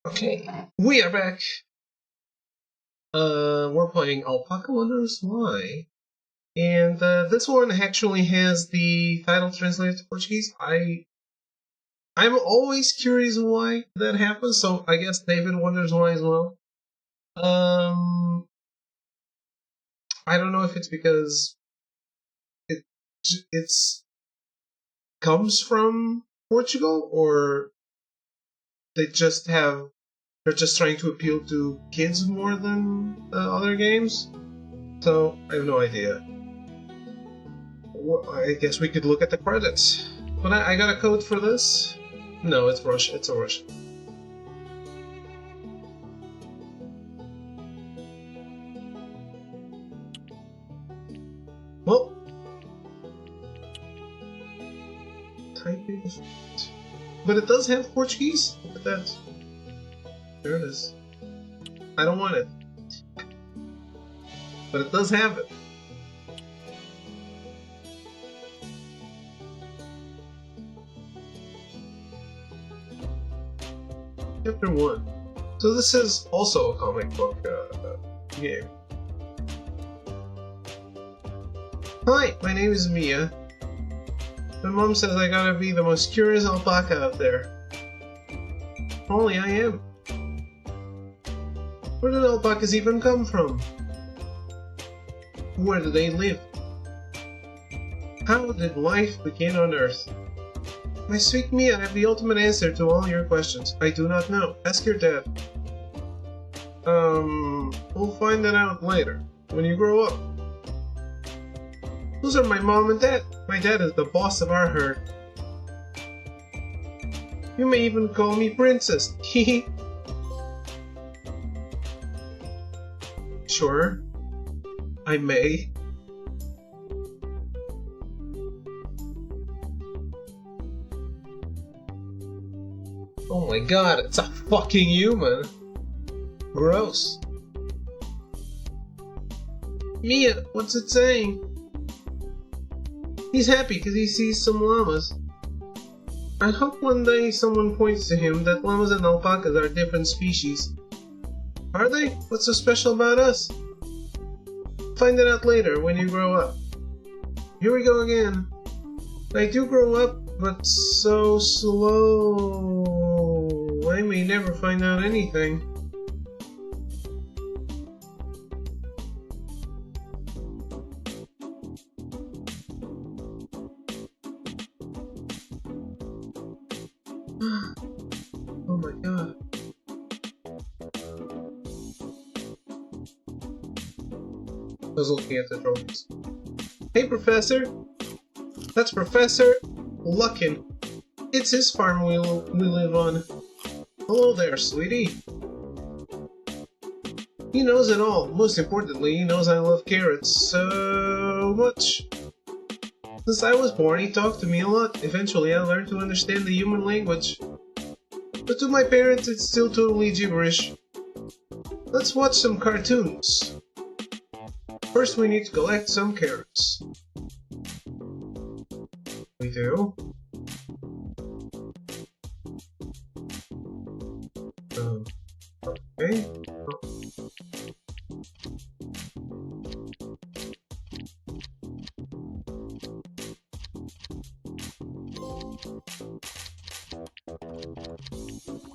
Okay, we are back. We're playing Alpaca Wonders Why, and this one actually has the title translated to Portuguese. I'm always curious why that happens, so I guess David wonders why as well. I don't know if it's because it's comes from Portugal or they just have they're just trying to appeal to kids more than other games. So I have no idea. Well, I guess we could look at the credits. But I got a code for this. No, it's Russian. It's a Russian. Well, typing. But it does have Portuguese. Look at that. There it is. I don't want it. But it does have it. Chapter 1. So this is also a comic book game. Hi, my name is Mia. My mom says I gotta be the most curious alpaca out there. Only I am. Where did alpacas even come from? Where do they live? How did life begin on Earth? My sweet Mia, I have the ultimate answer to all your questions. I do not know. Ask your dad. We'll find that out later, when you grow up. Those are my mom and dad. My dad is the boss of our herd. You may even call me Princess. Hehe. Sure. I may. Oh my god, it's a fucking human. Gross. Mia, what's it saying? He's happy because he sees some llamas. I hope one day someone points to him that llamas and alpacas are different species. Are they? What's so special about us? Find it out later when you grow up. Here we go again. I do grow up, but so slow. I may never find out anything. Oh my god. I was looking at the drawings. Hey, Professor! That's Professor Luckin. It's his farm we live on. Hello there, sweetie. He knows it all. Most importantly, he knows I love carrots so much. Since I was born, he talked to me a lot. Eventually, I learned to understand the human language. But to my parents, it's still totally gibberish. Let's watch some cartoons. First, we need to collect some carrots. We do. Okay.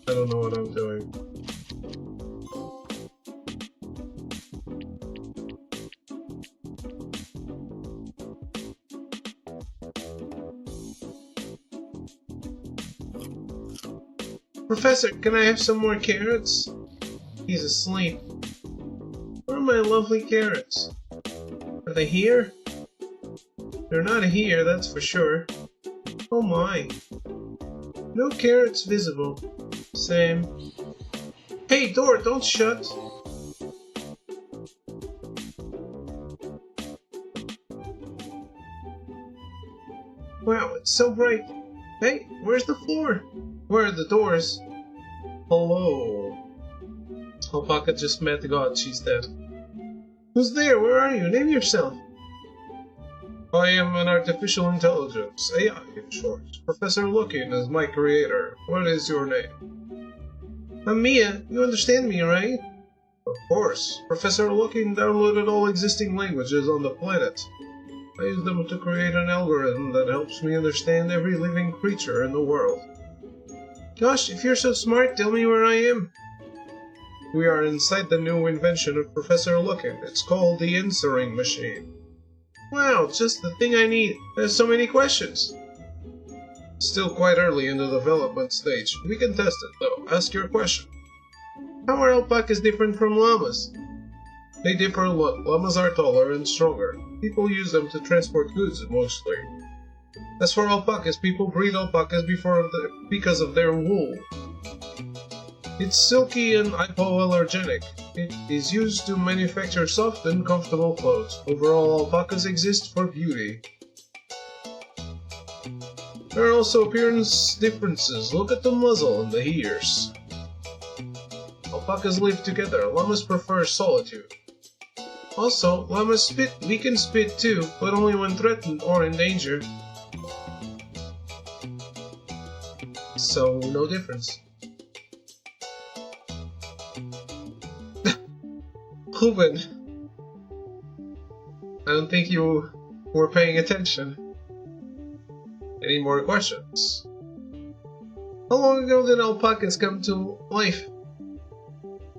I don't know what I'm doing. Professor, can I have some more carrots? He's asleep. Where are my lovely carrots? Are they here? They're not here, that's for sure. Oh my. No carrots visible. Same. Hey, door, don't shut! Wow, it's so bright. Hey, where's the floor? Where are the doors? Hello. Alpaca just met the god, she's dead. Who's there? Where are you? Name yourself. I am an artificial intelligence, AI in short. Professor Looking is my creator. What is your name? I'm Mia. You understand me, right? Of course. Professor Looking downloaded all existing languages on the planet. I use them to create an algorithm that helps me understand every living creature in the world. Gosh, if you're so smart, tell me where I am. We are inside the new invention of Professor Looking. It's called the answering machine. Wow, just the thing I need. There's so many questions. Still quite early in the development stage. We can test it, though. Ask your question. How are alpacas different from llamas? They differ a lot. Llamas are taller and stronger. People use them to transport goods, mostly. As for alpacas, people breed alpacas because of their wool. It's silky and hypoallergenic. It is used to manufacture soft and comfortable clothes. Overall, alpacas exist for beauty. There are also appearance differences. Look at the muzzle and the ears. Alpacas live together. Llamas prefer solitude. Also, llamas spit. We can spit too, but only when threatened or in danger. So, no difference. Ruben, I don't think you were paying attention. Any more questions? How long ago did alpacas come to life?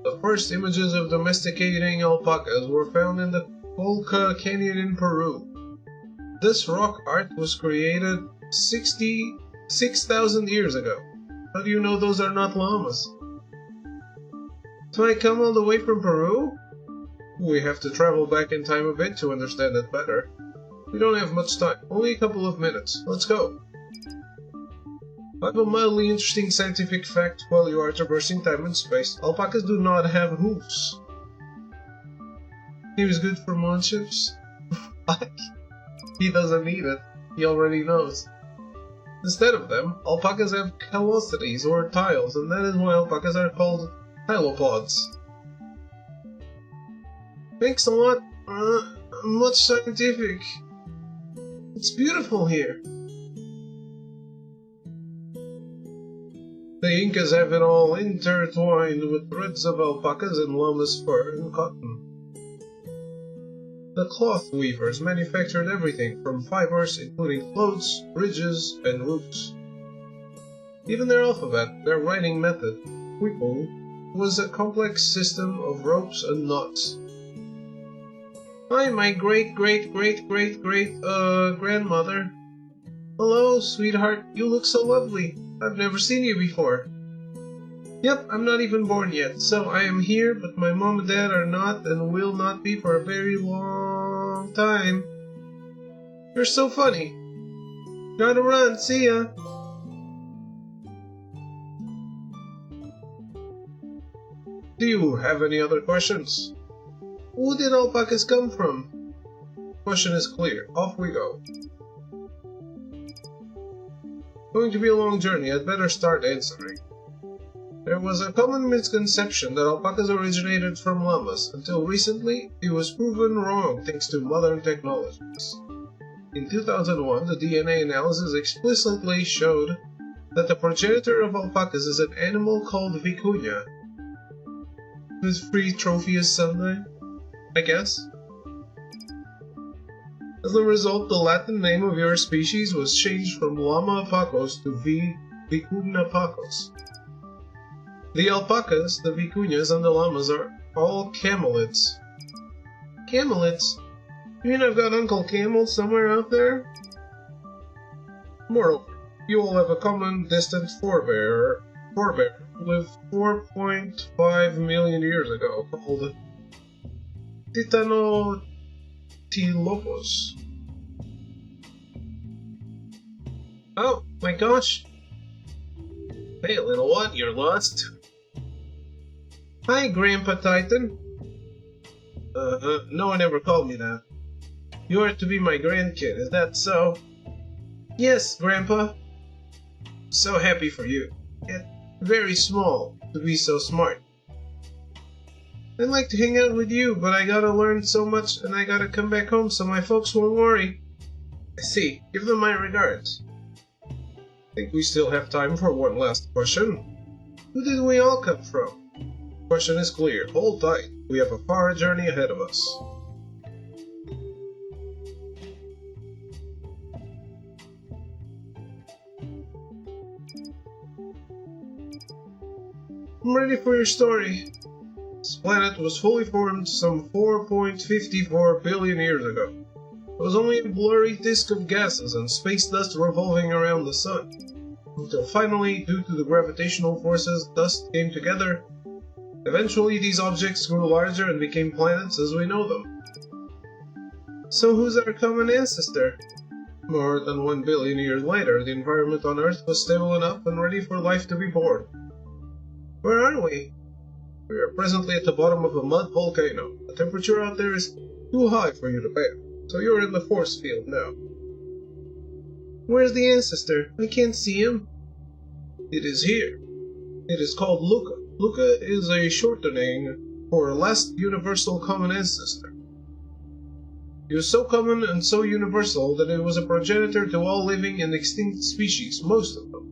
The first images of domesticating alpacas were found in the Alpaca Canyon in Peru. This rock art was created 66,000 years ago. How do you know those are not llamas? So I come all the way from Peru? We have to travel back in time a bit to understand it better. We don't have much time, only a couple of minutes. Let's go. I have a mildly interesting scientific fact while you are traversing time and space. Alpacas do not have hooves. He was good for munchips. He doesn't need it. He already knows. Instead of them, alpacas have callosities or tiles, and that is why alpacas are called tylopods. Thanks a lot. Much scientific. It's beautiful here. The Incas have it all intertwined with threads of alpacas and llamas' fur and cotton. The cloth weavers manufactured everything from fibers, including clothes, bridges, and roofs. Even their alphabet, their writing method, Huipo, was a complex system of ropes and knots. Hi, my grandmother. Hello, sweetheart. You look so lovely. I've never seen you before. Yep, I'm not even born yet, so I am here, but my mom and dad are not and will not be for a very long time. You're so funny. Gotta run, see ya. Do you have any other questions? Who did alpacas come from? Question is clear. Off we go. Going to be a long journey. I'd better start answering. There was a common misconception that alpacas originated from llamas. Until recently, it was proven wrong thanks to modern technologies. In 2001, the DNA analysis explicitly showed that the progenitor of alpacas is an animal called vicuña. Whose free trophy is Sunday? I guess. As a result, the Latin name of your species was changed from Llama pacos to Vicuña pacos. The alpacas, the vicuñas, and the llamas are all camelids. Camelids? You mean I've got Uncle Camel somewhere out there? Moreover, you all have a common distant forebear who lived 4.5 million years ago, called Titanotilopos. Oh my gosh! Hey little one, you're lost? Hi Grandpa Titan. No one ever called me that. You are to be my grandkid, is that so? Yes, Grandpa. So happy for you. Yet very small to be so smart. I'd like to hang out with you, but I gotta learn so much and I gotta come back home so my folks won't worry. I see. Give them my regards. Think we still have time for one last question? Who did we all come from? The question is clear. Hold tight. We have a far journey ahead of us. I'm ready for your story. This planet was fully formed some 4.54 billion years ago. It was only a blurry disk of gases and space dust revolving around the sun. Until finally, due to the gravitational forces, dust came together. Eventually, these objects grew larger and became planets as we know them. So who's our common ancestor? More than 1 billion years later, the environment on Earth was stable enough and ready for life to be born. Where are we? We are presently at the bottom of a mud volcano. The temperature out there is too high for you to bear, so you're in the force field now. Where's the ancestor? I can't see him. It is here. It is called Luca. Luca is a shortening for last universal common ancestor. He was so common and so universal that it was a progenitor to all living and extinct species, most of them.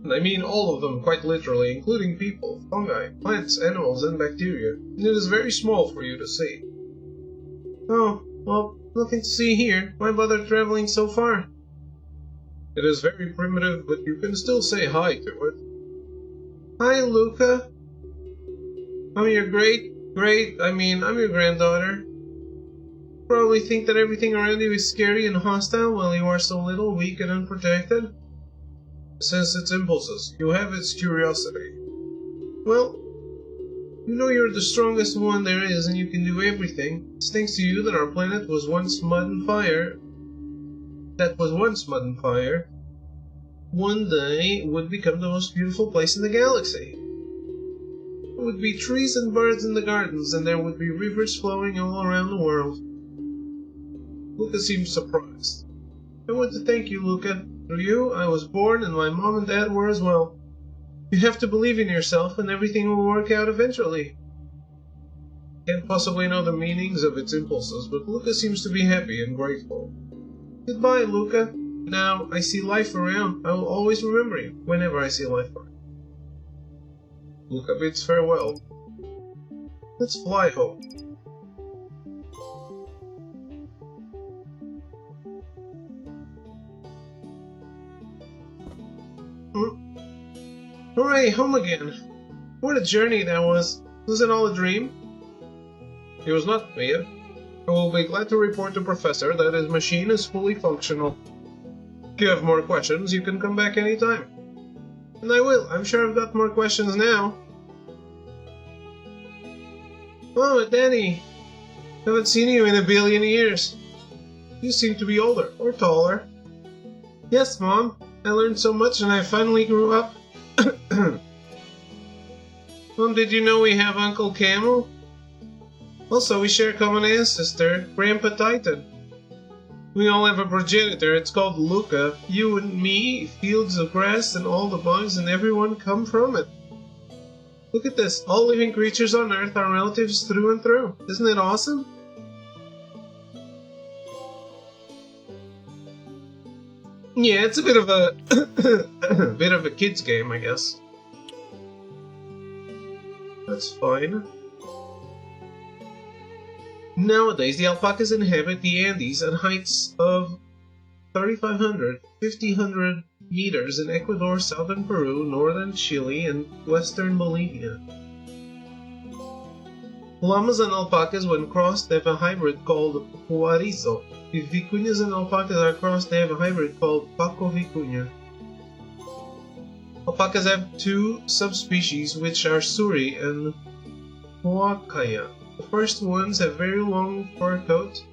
And I mean all of them, quite literally, including people, fungi, plants, animals, and bacteria. And it is very small for you to see. Oh, well, nothing to see here. Why bother traveling so far? It is very primitive, but you can still say hi to it. Hi, Luca. I'm your I'm your granddaughter. Probably think that everything around you is scary and hostile while you are so little, weak, and unprotected. Sense its impulses. You have its curiosity. Well, you know you're the strongest one there is and you can do everything. It's thanks to you that our planet was once mud and fire. One day would become the most beautiful place in the galaxy. There would be trees and birds in the gardens, and there would be rivers flowing all around the world. Luca seemed surprised. I want to thank you, Luca. Through you, I was born, and my mom and dad were as well. You have to believe in yourself, and everything will work out eventually. Can't possibly know the meanings of its impulses, but Luca seems to be happy and grateful. Goodbye, Luca. Now I see life around. I will always remember you whenever I see life around. Luca bids farewell. Let's fly home. Hooray, home again! What a journey that was! Was it all a dream? It was not, Mia. I will be glad to report to Professor that his machine is fully functional. If you have more questions, you can come back anytime. And I will. I'm sure I've got more questions now. Oh, Danny! Haven't seen you in a billion years. You seem to be older, or taller. Yes, Mom. I learned so much and I finally grew up. Mom, did you know we have Uncle Camel? Also, we share a common ancestor, Grandpa Titan. We all have a progenitor, it's called Luca. You and me, fields of grass, and all the bugs and everyone come from it. Look at this, all living creatures on Earth are relatives through and through. Isn't it awesome? Yeah, it's a bit of a kid's game, I guess. That's fine. Nowadays, the alpacas inhabit the Andes at heights of 3,500, 1,500 meters in Ecuador, southern Peru, northern Chile, and western Bolivia. Llamas and alpacas, when crossed, have a hybrid called Juarizo. If vicuñas and alpacas are crossed, they have a hybrid called Paco vicuña. Alpacas have two subspecies, which are Suri and Huacaya. The first ones have very long fur coat,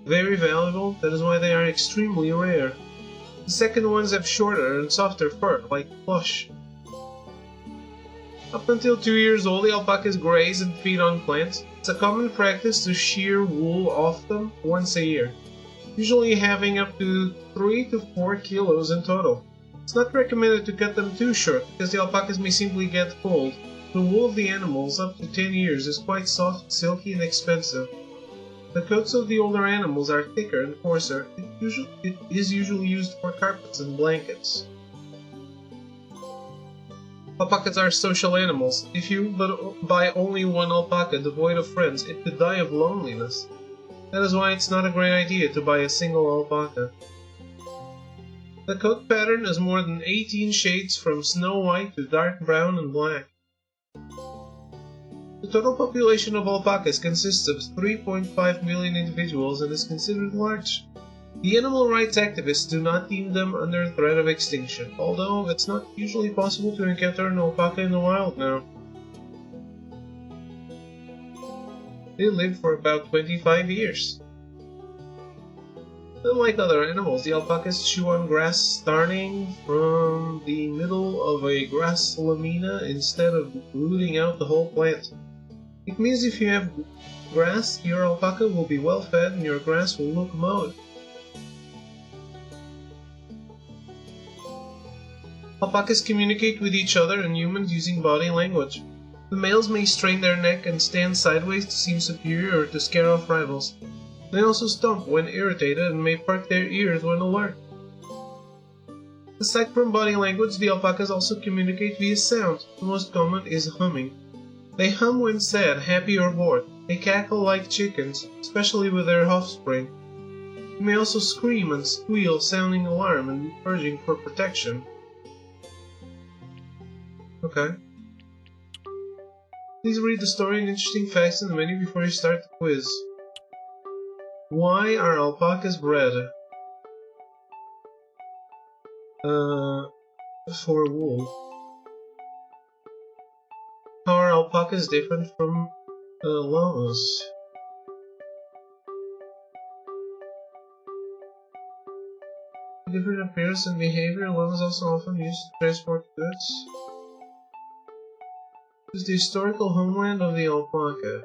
very valuable, that is why they are extremely rare. The second ones have shorter and softer fur, like plush. Up until 2 years old, the alpacas graze and feed on plants. It's a common practice to shear wool off them once a year, usually having up to 3 to 4 kilos in total. It's not recommended to cut them too short, because the alpacas may simply get cold. The wool of the animals up to 10 years is quite soft, silky, and expensive. The coats of the older animals are thicker and coarser. It is usually used for carpets and blankets. Alpacas are social animals. If you buy only one alpaca devoid of friends, it could die of loneliness. That is why it's not a great idea to buy a single alpaca. The coat pattern is more than 18 shades from snow white to dark brown and black. The total population of alpacas consists of 3.5 million individuals and is considered large. The animal rights activists do not deem them under threat of extinction, although it's not usually possible to encounter an alpaca in the wild now. They live for about 25 years. Unlike other animals, the alpacas chew on grass starting from the middle of a grass lamina instead of rooting out the whole plant. It means if you have grass, your alpaca will be well fed and your grass will look mowed. Alpacas communicate with each other and humans using body language. The males may strain their neck and stand sideways to seem superior or to scare off rivals. They also stomp when irritated and may perk their ears when alert. Aside from body language, the alpacas also communicate via sound. The most common is humming. They hum when sad, happy, or bored. They cackle like chickens, especially with their offspring. They may also scream and squeal, sounding alarm and urging for protection. Okay. Please read the story and interesting facts in the menu before you start the quiz. Why are alpacas bred? For wool. How are alpacas different from llamas? Different appearance and behavior, llamas also often used to transport goods. What is the historical homeland of the alpaca?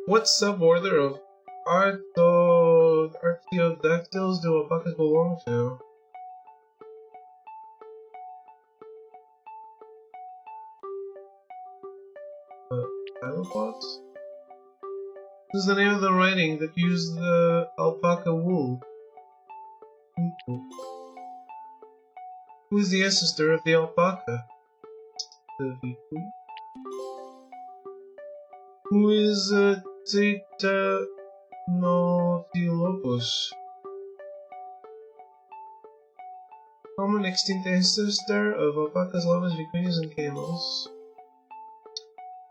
What suborder of Artiodactyls do alpacas belong to? Alpaca? This is the name of the writing that used the alpaca wool. Who is the ancestor of the alpaca? The Viku. Who is Titanotilopus? Common extinct ancestor of alpacas, llamas, vicuñas, and camels.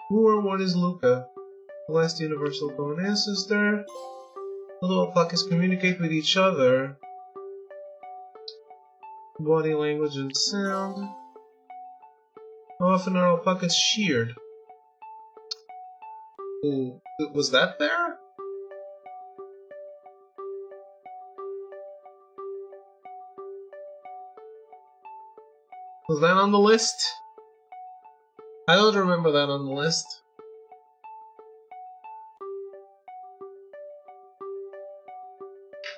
Who or what is Luca? The last universal common ancestor. Although alpacas communicate with each other, body language and sound. How often are alpacas sheared? Ooh, was that there? Was that on the list? I don't remember that on the list.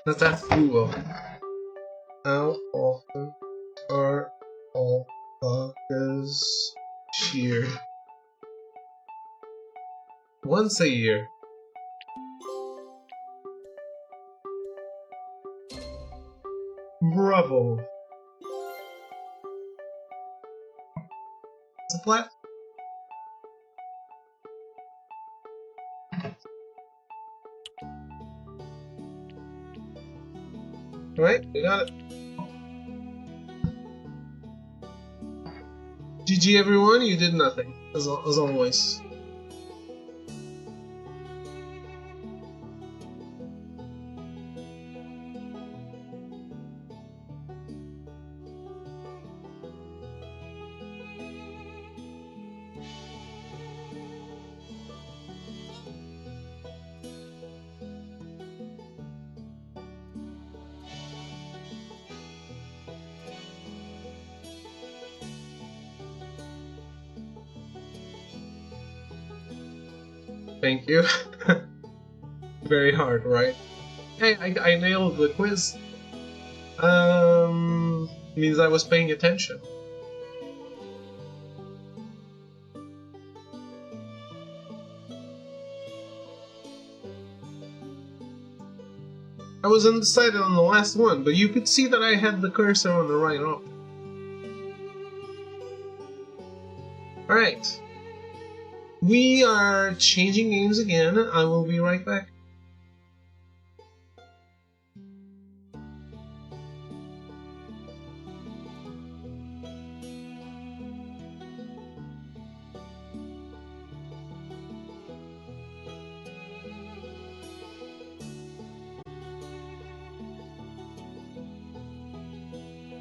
That's that Google. How often are alpacas sheared? Once a year. Bravo. It's a flat. Alright, we got it. GG everyone, you did nothing, as always. Thank you. Very hard, right? Hey, I nailed the quiz. It means I was paying attention. I was undecided on the last one, but you could see that I had the cursor on the right option. Alright. We are changing games again. I will be right back.